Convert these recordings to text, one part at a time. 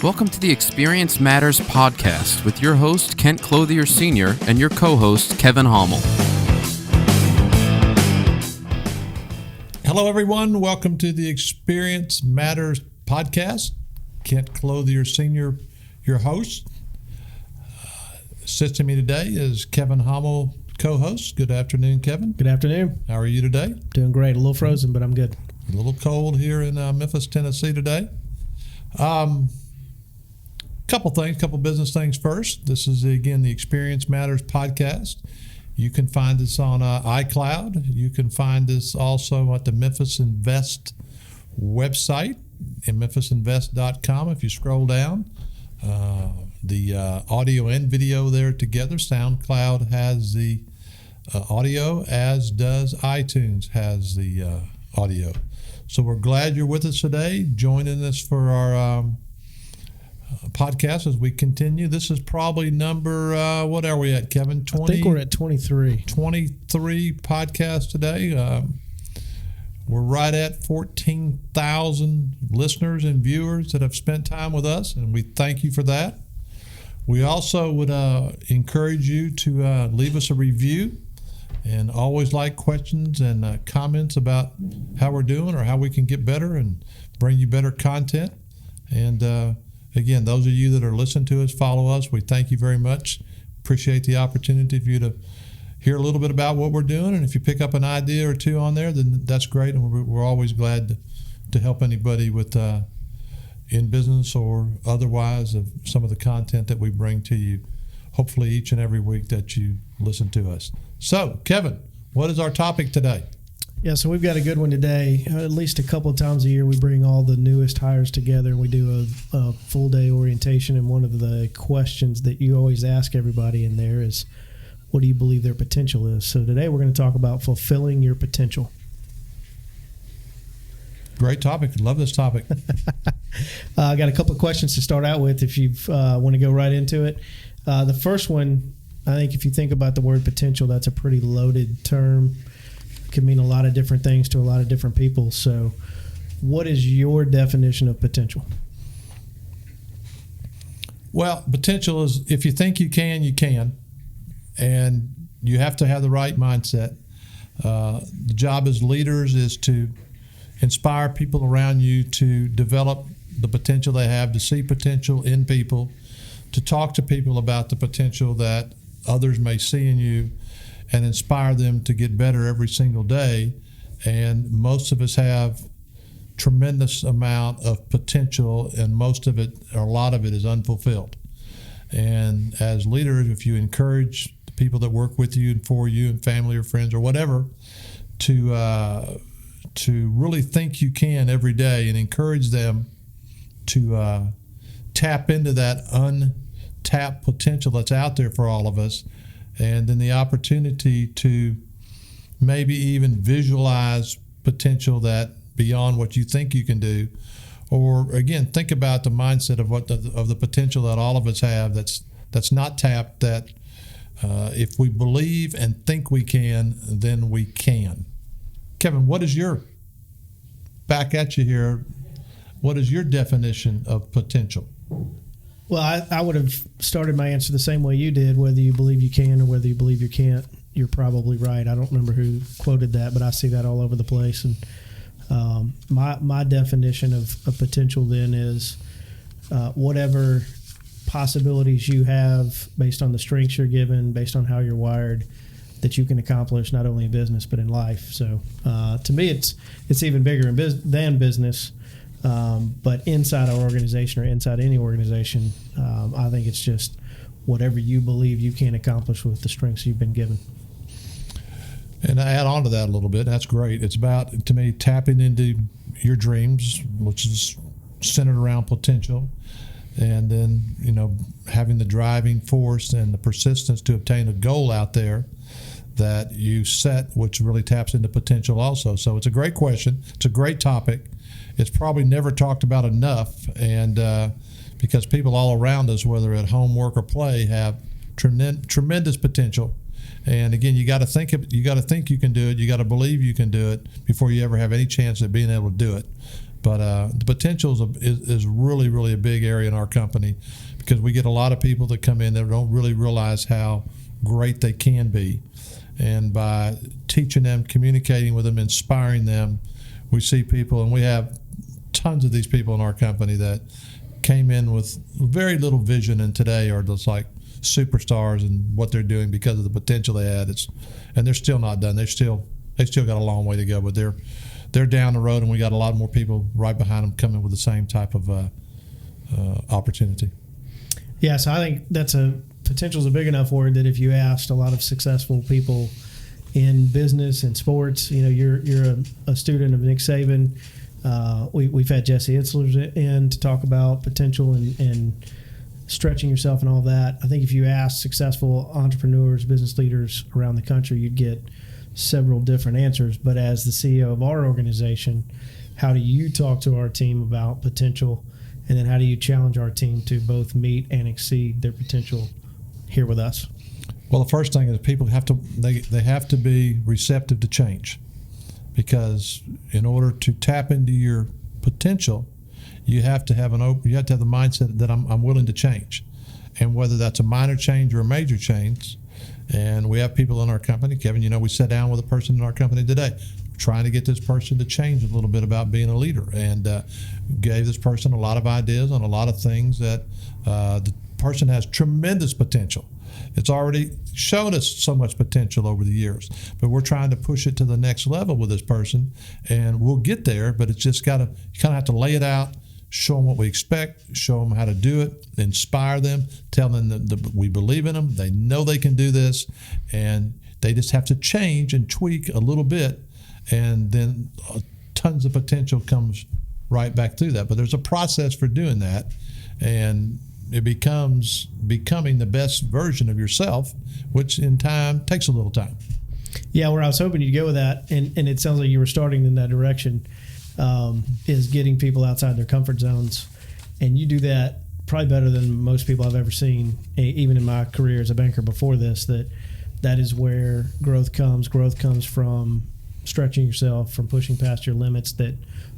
Welcome to the Experience Matters podcast with your host, Kent Clothier Sr., and your co-host, Kevin Homel. Hello, everyone. Welcome to the Experience Matters podcast. Kent Clothier Sr., your host. Assisting me today is Kevin Homel, co-host. Good afternoon, Kevin. Good afternoon. How are you today? Doing great. A little frozen, but I'm good. A little cold here in Memphis, Tennessee today. Couple business things first. This is, again, the Experience Matters podcast. You can find us on iCloud. You can find us also at the Memphis Invest website, in memphisinvest.com. If you scroll down, the audio and video there together. SoundCloud has the audio, as does iTunes has the audio. So we're glad you're with us today, joining us for our podcast as we continue. This is probably number, what are we at, Kevin? 20? I think we're at 23. 23 podcasts today. We're right at 14,000 listeners and viewers that have spent time with us, and we thank you for that. We also would encourage you to leave us a review, and always like questions and comments about how we're doing or how we can get better and bring you better content. And again, those of you that are listening to us, follow us. We thank you very much. Appreciate the opportunity for you to hear a little bit about what we're doing. And if you pick up an idea or two on there, then that's great. And we're always glad to help anybody with in business or otherwise of some of the content that we bring to you, hopefully each and every week that you listen to us. So, Kevin, what is our topic today? Yeah, so we've got a good one today. At least a couple of times a year, we bring all the newest hires together and we do a full day orientation. And one of the questions that you always ask everybody in there is, what do you believe their potential is? So today we're going to talk about fulfilling your potential. Great topic. Love this topic. I got a couple of questions to start out with if you want to go right into it. The first one, I think if you think about the word potential, that's a pretty loaded term. It can mean a lot of different things to a lot of different people. So what is your definition of potential? Well, potential is if you think you can, you can. And you have to have the right mindset. The job as leaders is to inspire people around you to develop the potential they have, to see potential in people, to talk to people about the potential that others may see in you and inspire them to get better every single day. And most of us have tremendous amount of potential, and most of it, or a lot of it, is unfulfilled. And as leaders, if you encourage the people that work with you and for you and family or friends or whatever to really think you can every day and encourage them to tap into that untapped potential that's out there for all of us, and then the opportunity to maybe even visualize potential that beyond what you think you can do, or again, think about the mindset of of the potential that all of us have that's not tapped, that if we believe and think we can, then we can. Kevin, what is your, back at you here, what is your definition of potential? Well, I would have started my answer the same way you did. Whether you believe you can or whether you believe you can't, you're probably right. I don't remember who quoted that, but I see that all over the place. And my definition of potential then is whatever possibilities you have based on the strengths you're given, based on how you're wired, that you can accomplish not only in business but in life. So to me, it's even bigger than business. But inside our organization or inside any organization, I think it's just whatever you believe you can accomplish with the strengths you've been given. And I add on to that a little bit. That's great. It's about, to me, tapping into your dreams, which is centered around potential, and then, having the driving force and the persistence to obtain a goal out there that you set, which really taps into potential also. So it's a great question. It's a great topic. It's probably never talked about enough, and because people all around us, whether at home, work, or play, have tremendous potential. And again, you got to think you can do it. You got to believe you can do it before you ever have any chance at being able to do it. But the potential is really, really a big area in our company, because we get a lot of people that come in that don't really realize how great they can be. And by teaching them, communicating with them, inspiring them, we see people, and we have tons of these people in our company that came in with very little vision, and today are just like superstars in what they're doing because of the potential they had. And they're still not done. They still got a long way to go, but they're down the road, and we got a lot more people right behind them coming with the same type of opportunity. Yeah, so I think potential is a big enough word that if you asked a lot of successful people in business and sports, you're a student of Nick Saban. We've had Jesse Itzler in to talk about potential and stretching yourself and all that. I think if you ask successful entrepreneurs, business leaders around the country, you'd get several different answers. But as the CEO of our organization, how do you talk to our team about potential, and then how do you challenge our team to both meet and exceed their potential here with us? Well, the first thing is people have to be receptive to change, because in order to tap into your potential, you have to have the mindset that I'm willing to change, and whether that's a minor change or a major change. And we have people in our company, Kevin, we sat down with a person in our company today trying to get this person to change a little bit about being a leader, and gave this person a lot of ideas on a lot of things that the person has tremendous potential. It's already shown us so much potential over the years, but we're trying to push it to the next level with this person, and we'll get there, but it's just you kind of have to lay it out, show them what we expect, show them how to do it, inspire them, tell them that we believe in them, they know they can do this, and they just have to change and tweak a little bit, and then tons of potential comes right back through that. But there's a process for doing that, and it becomes becoming the best version of yourself, which in time takes a little time. Yeah, where I was hoping you'd go with that, and it sounds like you were starting in that direction, is getting people outside their comfort zones. And you do that probably better than most people I've ever seen, even in my career as a banker before this, that is where growth comes. Growth comes from stretching yourself, from pushing past your limits that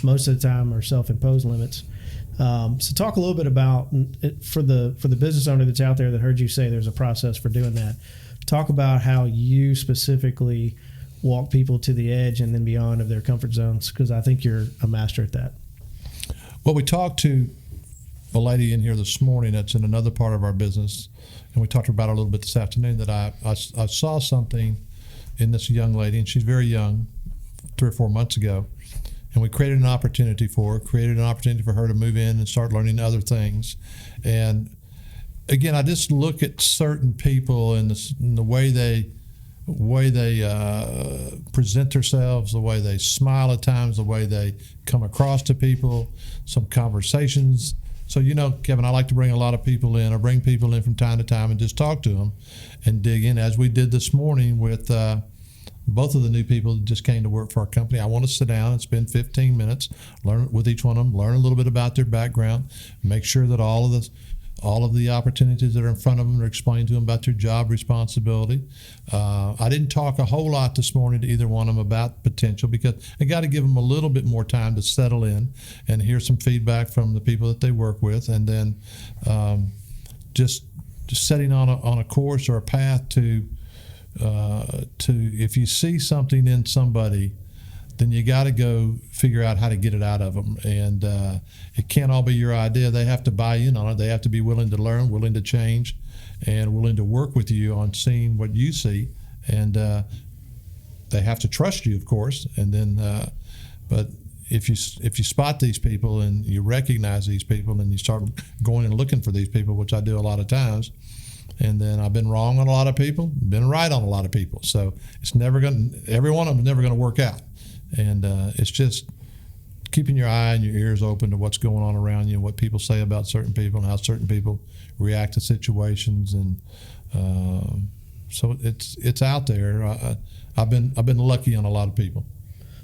most of the time are self-imposed limits. So talk a little bit about, for the business owner that's out there that heard you say there's a process for doing that. Talk about how you specifically walk people to the edge and then beyond of their comfort zones, because I think you're a master at that. Well, we talked to a lady in here this morning that's in another part of our business, and we talked about it a little bit this afternoon, that I saw something in this young lady, and she's very young, 3 or 4 months ago, and we created an opportunity for her to move in and start learning other things. And again, I just look at certain people and the way they present themselves, the way they smile at times, the way they come across to people, some conversations. So, Kevin, I like to bring a lot of people in. I bring people in from time to time and just talk to them and dig in, as we did this morning with both of the new people that just came to work for our company. I want to sit down and spend 15 minutes, learn with each one of them, learn a little bit about their background, make sure that all of the opportunities that are in front of them are explained to them about their job responsibility. I didn't talk a whole lot this morning to either one of them about potential, because I got to give them a little bit more time to settle in and hear some feedback from the people that they work with, and then just setting on a course or a path to if you see something in somebody, then you got to go figure out how to get it out of them. And it can't all be your idea. They have to buy in on it. They have to be willing to learn, willing to change, and willing to work with you on seeing what you see. And they have to trust you, of course. And then, but if you spot these people and you recognize these people and you start going and looking for these people, which I do a lot of times, and then I've been wrong on a lot of people, been right on a lot of people. So it's never every one of them is never going to work out. And it's just keeping your eye and your ears open to what's going on around you and what people say about certain people and how certain people react to situations. And so it's out there. I've been lucky on a lot of people.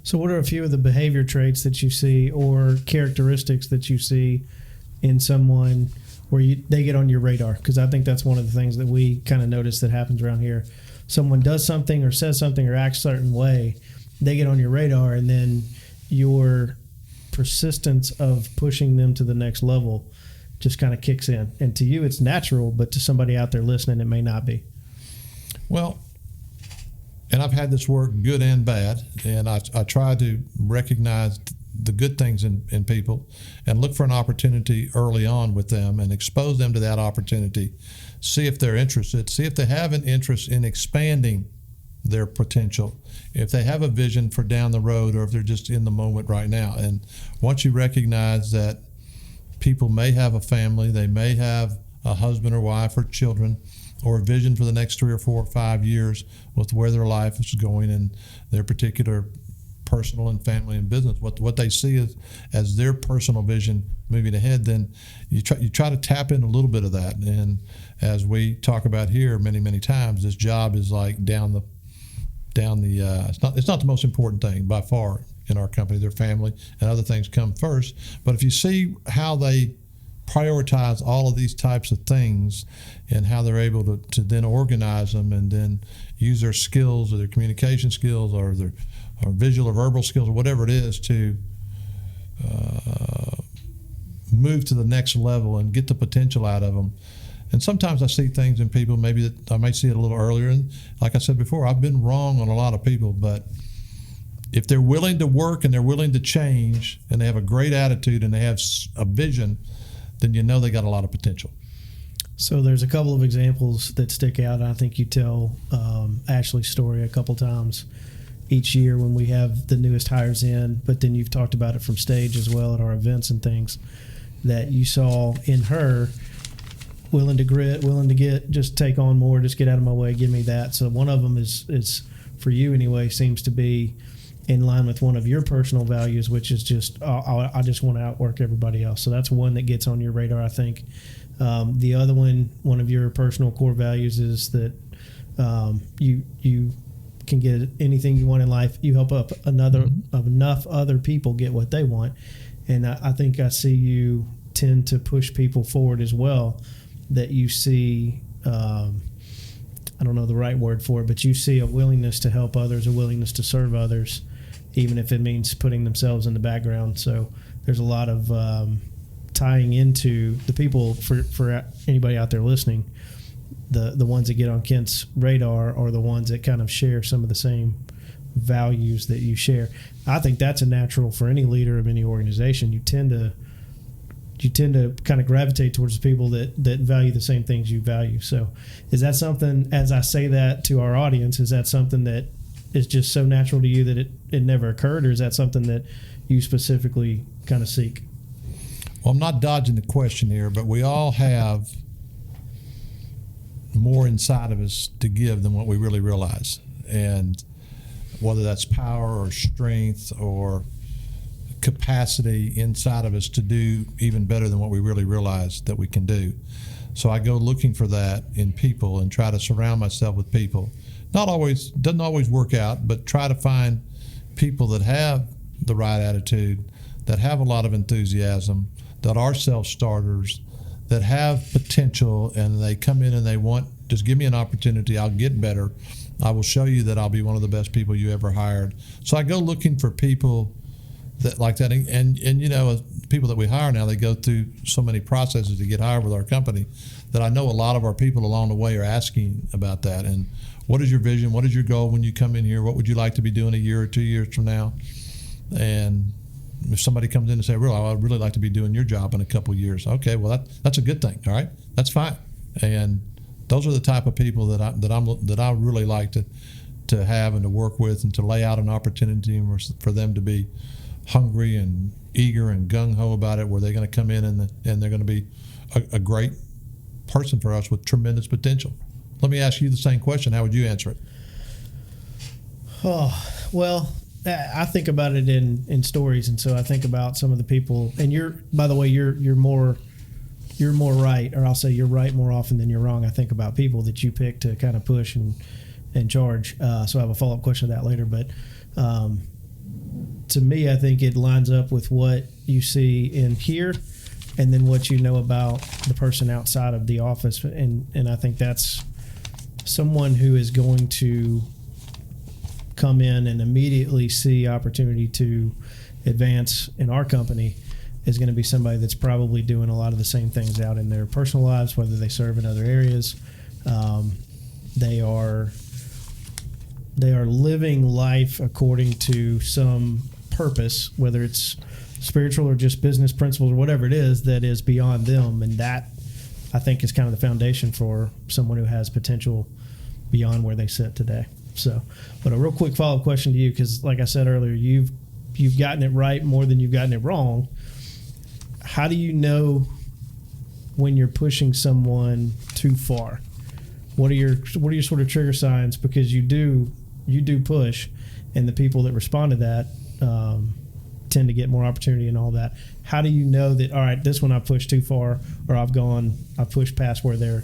So what are a few of the behavior traits that you see or characteristics that you see in someone where they get on your radar? Because I think that's one of the things that we kind of notice that happens around here. Someone does something or says something or acts a certain way, they get on your radar, and then your persistence of pushing them to the next level just kind of kicks in. And to you, it's natural, but to somebody out there listening, it may not be. Well, and I've had this work good and bad, and I try to recognize the good things in people and look for an opportunity early on with them and expose them to that opportunity, see if they're interested, see if they have an interest in expanding their potential, if they have a vision for down the road, or if they're just in the moment right now. And once you recognize that people may have a family, they may have a husband or wife or children, or a vision for the next 3 or 4 or 5 years with where their life is going and their particular personal and family and business, what they see as their personal vision moving ahead, then you try to tap in a little bit of that. And as we talk about here many times, this job is like it's not the most important thing by far in our company. Their family and other things come first. But if you see how they prioritize all of these types of things and how they're able to then organize them and then use their skills or their communication skills or their visual or verbal skills or whatever it is to move to the next level and get the potential out of them. And sometimes I see things in people maybe that I may see it a little earlier. And like I said before, I've been wrong on a lot of people, but if they're willing to work and they're willing to change and they have a great attitude and they have a vision, then you know they got a lot of potential. So there's a couple of examples that stick out. I think you tell Ashley's story a couple times each year when we have the newest hires in, but then you've talked about it from stage as well at our events and things, that you saw in her willing to grit, willing to just take on more, just get out of my way, give me that. So one of them is for you anyway, seems to be in line with one of your personal values, which is just, I just want to outwork everybody else. So that's one that gets on your radar, I think. The other one of your personal core values is that you can get anything you want in life. You help up enough other people get what they want. And I think I see you tend to push people forward as well, that you see, I don't know the right word for it, but you see a willingness to help others, a willingness to serve others, even if it means putting themselves in the background. So there's a lot of tying into the people, for anybody out there listening, the ones that get on Kent's radar are the ones that kind of share some of the same values that you share. I think that's a natural for any leader of any organization. You tend to kind of gravitate towards the people that value the same things you value. So is that something, as I say that to our audience, is that something that is just so natural to you that it never occurred, or is that something that you specifically kind of seek? Well, I'm not dodging the question here, but we all have more inside of us to give than what we really realize. And whether that's power or strength or capacity inside of us to do even better than what we really realize that we can do. So I go looking for that in people and try to surround myself with people. Doesn't always work out, but try to find people that have the right attitude, that have a lot of enthusiasm, that are self-starters, that have potential, and they come in and they want, just give me an opportunity, I'll get better. I will show you that I'll be one of the best people you ever hired. So I go looking for people that like that, and you know, people that we hire now, they go through so many processes to get hired with our company that I know a lot of our people along the way are asking about that. And what is your vision? What is your goal when you come in here? What would you like to be doing a year or 2 years from now? And if somebody comes in and say, "Really, I'd really like to be doing your job in a couple of years," okay, well that's a good thing. All right, that's fine. And those are the type of people that I really like to have and to work with, and to lay out an opportunity for them to be hungry and eager and gung-ho about it, where they're going to come in and they're going to be a great person for us with tremendous potential. Let me ask you the same question. How would you answer it? Oh, well, I think about it in stories, and so I think about some of the people. And by the way, you're more right, or I'll say you're right more often than you're wrong. I think about people that you pick to kind of push and charge. So I have a follow-up question to that later, but to me, I think it lines up with what you see in here, and then what you know about the person outside of the office. And I think that's someone who is going to come in and immediately see opportunity to advance in our company is going to be somebody that's probably doing a lot of the same things out in their personal lives, whether they serve in other areas. They are living life according to some purpose, whether it's spiritual or just business principles or whatever it is that is beyond them. And that, I think, is kind of the foundation for someone who has potential beyond where they sit today. So, but a real quick follow-up question to you, because like I said earlier, you've gotten it right more than you've gotten it wrong. How do you know when you're pushing someone too far? What are your sort of trigger signs? Because you do push, and the people that respond to that tend to get more opportunity and all that. How do you know that, all right, this one I pushed too far, or I've pushed past where they're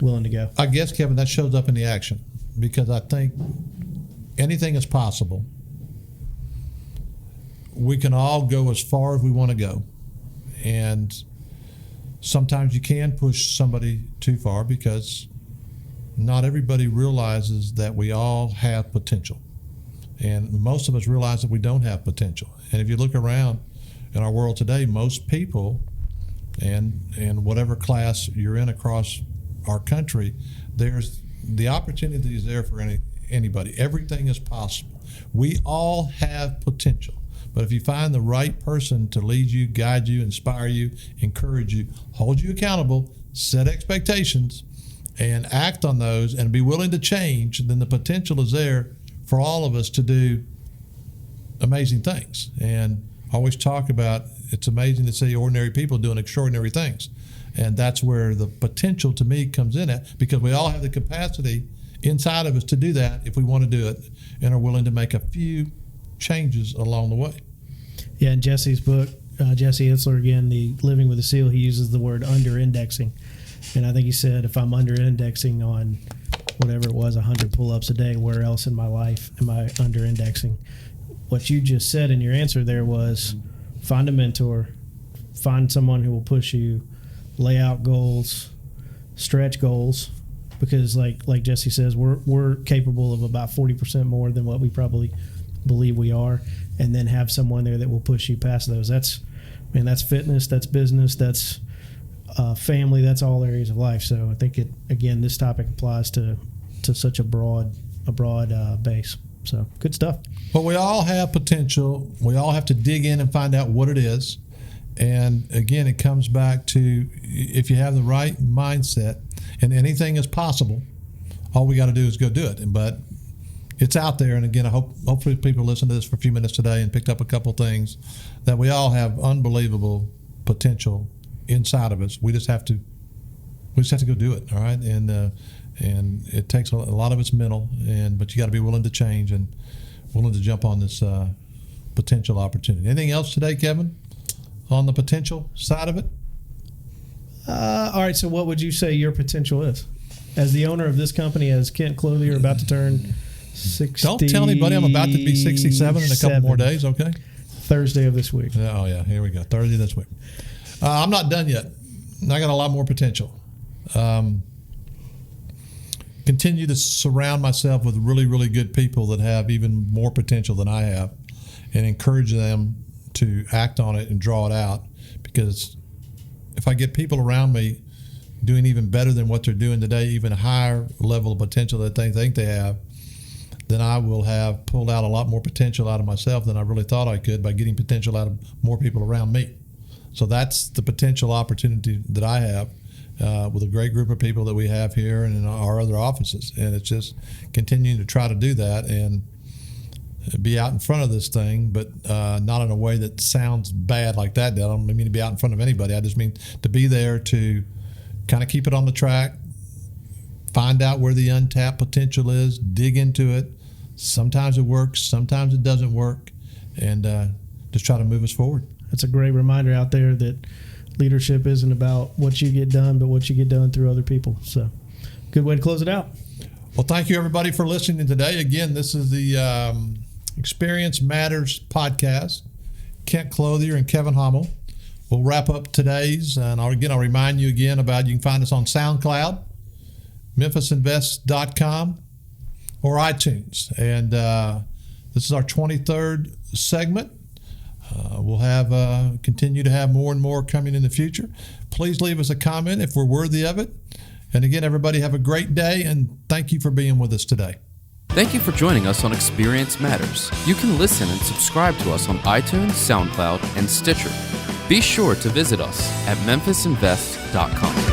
willing to go? I guess, Kevin, that shows up in the action, because I think anything is possible. We can all go as far as we want to go. And sometimes you can push somebody too far because not everybody realizes that we all have potential. And most of us realize that we don't have potential. And if you look around in our world today, most people, and whatever class you're in across our country, there's the opportunity is there for anybody. Everything is possible. We all have potential. But if you find the right person to lead you, guide you, inspire you, encourage you, hold you accountable, set expectations, and act on those and be willing to change, then the potential is there for all of us to do amazing things. And I always talk about it's amazing to see ordinary people doing extraordinary things. And that's where the potential to me comes in at, because we all have the capacity inside of us to do that if we want to do it and are willing to make a few changes along the way. Yeah, in Jesse's book, Jesse Itzler, again, the Living with a SEAL, he uses the word under-indexing. And I think he said, if I'm under-indexing on whatever it was, 100 pull-ups a day, where else in my life am I under-indexing? What you just said in your answer there was find a mentor, find someone who will push you, lay out goals, stretch goals, because like Jesse says, we're capable of about 40% more than what we probably believe we are, and then have someone there that will push you past those. That's fitness, that's business, that's family, that's all areas of life. So I think this topic applies to such a broad base. So good stuff. Well, we all have potential. We all have to dig in and find out what it is. And again, it comes back to if you have the right mindset and anything is possible, all we got to do is go do it. But it's out there. And again, hopefully people listen to this for a few minutes today and picked up a couple things that we all have unbelievable potential inside of us. We just have to go do it. All right. And it takes a lot of it's mental, but you got to be willing to change and willing to jump on this potential opportunity. Anything else today, Kevin, on the potential side of it? All right. So what would you say your potential is? As the owner of this company, as Kent Clothier, about to turn 60. Don't tell anybody I'm about to be 67 in a couple more days, okay? Thursday of this week. Oh, yeah. Here we go. Thursday this week. I'm not done yet. I got a lot more potential. Continue to surround myself with really, really good people that have even more potential than I have, and encourage them to act on it and draw it out. Because if I get people around me doing even better than what they're doing today, even a higher level of potential that they think they have, then I will have pulled out a lot more potential out of myself than I really thought I could by getting potential out of more people around me. So that's the potential opportunity that I have with a great group of people that we have here and in our other offices. And it's just continuing to try to do that and be out in front of this thing, but not in a way that sounds bad like that. I don't mean to be out in front of anybody. I just mean to be there to kind of keep it on the track, find out where the untapped potential is, dig into it. Sometimes it works, sometimes it doesn't work, and just try to move us forward. That's a great reminder out there that leadership isn't about what you get done, but what you get done through other people. So good way to close it out. Well, thank you, everybody, for listening today. Again, this is the Experience Matters podcast. Kent Clothier and Kevin Homel. We'll wrap up today's, and I'll remind you again about you can find us on SoundCloud, memphisinvest.com, or iTunes. And this is our 23rd segment. We'll have continue to have more and more coming in the future. Please leave us a comment if we're worthy of it. And again, everybody have a great day, and thank you for being with us today. Thank you for joining us on Experience Matters. You can listen and subscribe to us on iTunes, SoundCloud, and Stitcher. Be sure to visit us at memphisinvest.com.